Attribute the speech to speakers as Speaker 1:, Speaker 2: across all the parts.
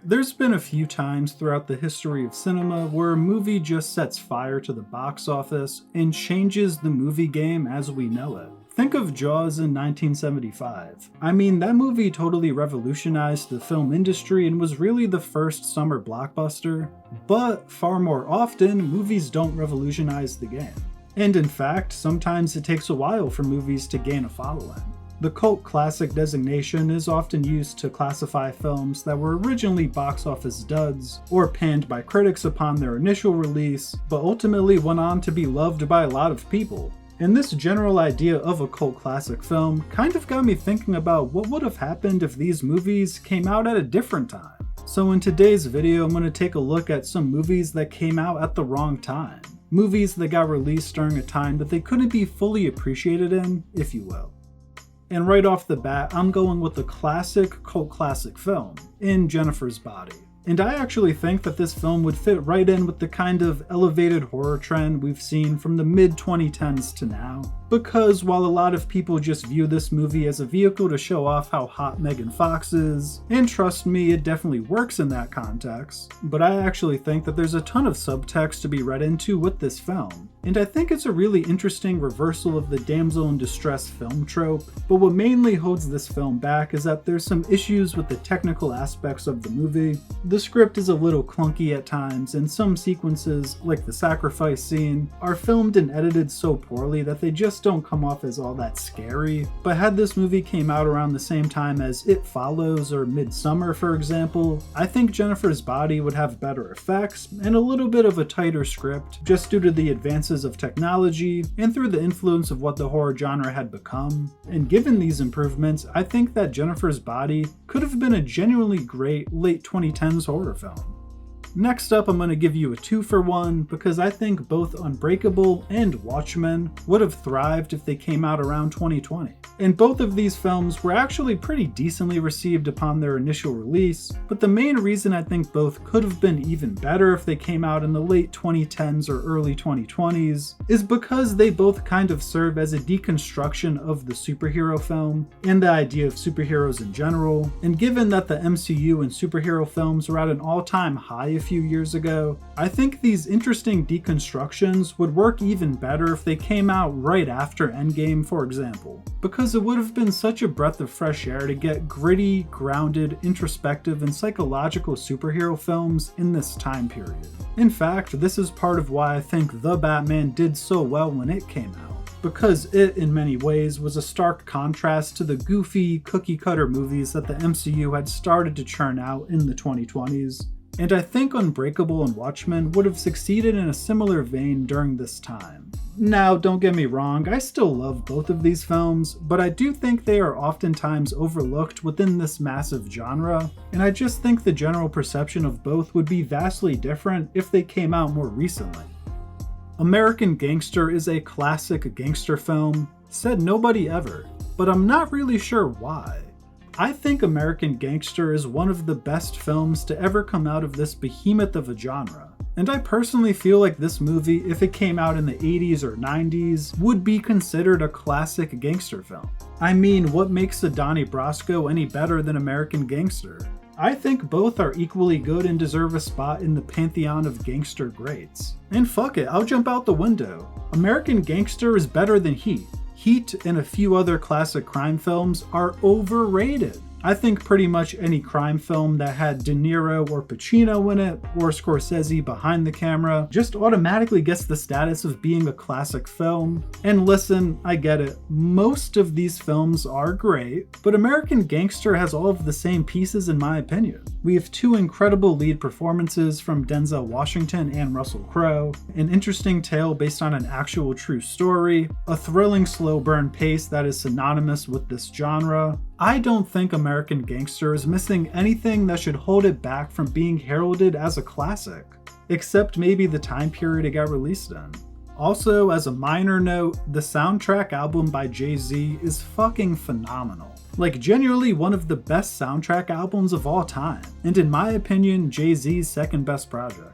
Speaker 1: There's been a few times throughout the history of cinema where a movie just sets fire to the box office and changes the movie game as we know it. Think of Jaws in 1975. I mean, that movie totally revolutionized the film industry and was really the first summer blockbuster, but far more often, movies don't revolutionize the game. And in fact, sometimes it takes a while for movies to gain a following. The cult classic designation is often used to classify films that were originally box office duds or panned by critics upon their initial release, but ultimately went on to be loved by a lot of people. And this general idea of a cult classic film kind of got me thinking about what would have happened if these movies came out at a different time. So in today's video, I'm going to take a look at some movies that came out at the wrong time. Movies that got released during a time that they couldn't be fully appreciated in, if you will. And right off the bat, I'm going with the classic cult classic film, In Jennifer's Body. And I actually think that this film would fit right in with the kind of elevated horror trend we've seen from the mid-2010s to now. Because while a lot of people just view this movie as a vehicle to show off how hot Megan Fox is, and trust me, it definitely works in that context, but I actually think that there's a ton of subtext to be read into with this film. And I think it's a really interesting reversal of the damsel in distress film trope, but what mainly holds this film back is that there's some issues with the technical aspects of the movie. The script is a little clunky at times, and some sequences, like the sacrifice scene, are filmed and edited so poorly that they just don't come off as all that scary. But had this movie came out around the same time as It Follows or Midsummer, for example, I think Jennifer's Body would have better effects and a little bit of a tighter script, just due to the advances of technology and through the influence of what the horror genre had become. And given these improvements, I think that Jennifer's Body could have been a genuinely great late 2010s horror film. Next up, I'm going to give you a 2-for-1 because I think both Unbreakable and Watchmen would have thrived if they came out around 2020. And both of these films were actually pretty decently received upon their initial release, but the main reason I think both could have been even better if they came out in the late 2010s or early 2020s is because they both kind of serve as a deconstruction of the superhero film and the idea of superheroes in general. And given that the MCU and superhero films were at an all-time high a few years ago, I think these interesting deconstructions would work even better if they came out right after Endgame, for example, because it would have been such a breath of fresh air to get gritty, grounded, introspective, and psychological superhero films in this time period. In fact, this is part of why I think The Batman did so well when it came out, because it, in many ways, was a stark contrast to the goofy, cookie-cutter movies that the MCU had started to churn out in the 2020s. And I think Unbreakable and Watchmen would have succeeded in a similar vein during this time. Now, don't get me wrong, I still love both of these films, but I do think they are oftentimes overlooked within this massive genre, and I just think the general perception of both would be vastly different if they came out more recently. American Gangster is a classic gangster film, said nobody ever, but I'm not really sure why. I think American Gangster is one of the best films to ever come out of this behemoth of a genre. And I personally feel like this movie, if it came out in the 80s or 90s, would be considered a classic gangster film. I mean, what makes a Donnie Brasco any better than American Gangster? I think both are equally good and deserve a spot in the pantheon of gangster greats. And fuck it, I'll jump out the window. American Gangster is better than Heat. Heat and a few other classic crime films are overrated. I think pretty much any crime film that had De Niro or Pacino in it, or Scorsese behind the camera, just automatically gets the status of being a classic film. And listen, I get it, most of these films are great, but American Gangster has all of the same pieces in my opinion. We have two incredible lead performances from Denzel Washington and Russell Crowe, an interesting tale based on an actual true story, a thrilling slow burn pace that is synonymous with this genre. I don't think American Gangster is missing anything that should hold it back from being heralded as a classic, except maybe the time period it got released in. Also, as a minor note, the soundtrack album by Jay-Z is fucking phenomenal. Like, genuinely one of the best soundtrack albums of all time, and in my opinion, Jay-Z's second best project.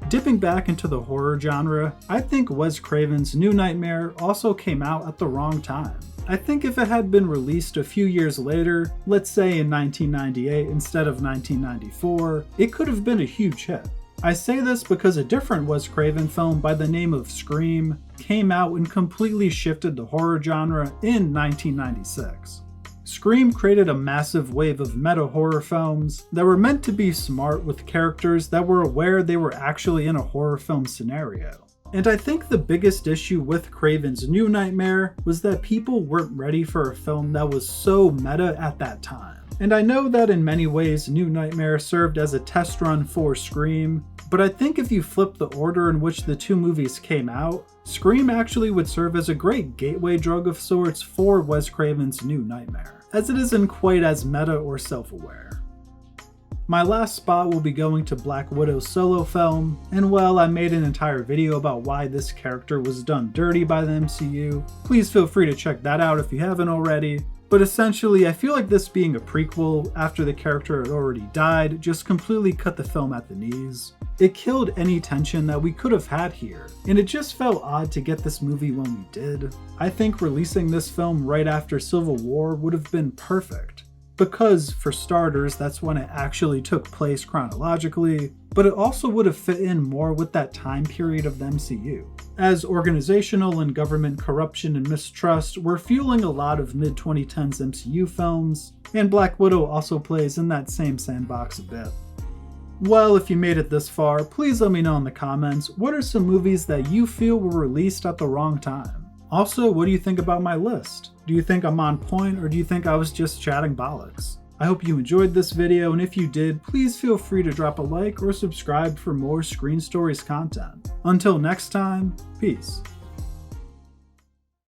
Speaker 1: Dipping back into the horror genre, I think Wes Craven's New Nightmare also came out at the wrong time. I think if it had been released a few years later, let's say in 1998 instead of 1994, it could have been a huge hit. I say this because a different Wes Craven film by the name of Scream came out and completely shifted the horror genre in 1996. Scream created a massive wave of meta-horror films that were meant to be smart with characters that were aware they were actually in a horror film scenario. And I think the biggest issue with Craven's New Nightmare was that people weren't ready for a film that was so meta at that time. And I know that in many ways New Nightmare served as a test run for Scream, but I think if you flip the order in which the two movies came out, Scream actually would serve as a great gateway drug of sorts for Wes Craven's New Nightmare, as it isn't quite as meta or self-aware. My last spot will be going to Black Widow's solo film, and while I made an entire video about why this character was done dirty by the MCU, please feel free to check that out if you haven't already. But essentially, I feel like this being a prequel after the character had already died just completely cut the film at the knees. It killed any tension that we could have had here, and it just felt odd to get this movie when we did. I think releasing this film right after Civil War would have been perfect. Because, for starters, that's when it actually took place chronologically, but it also would have fit in more with that time period of the MCU, as organizational and government corruption and mistrust were fueling a lot of mid-2010s MCU films, and Black Widow also plays in that same sandbox a bit. Well, if you made it this far, please let me know in the comments what are some movies that you feel were released at the wrong time. Also, what do you think about my list? Do you think I'm on point, or do you think I was just chatting bollocks? I hope you enjoyed this video, and if you did, please feel free to drop a like or subscribe for more Screen Stories content. Until next time, peace.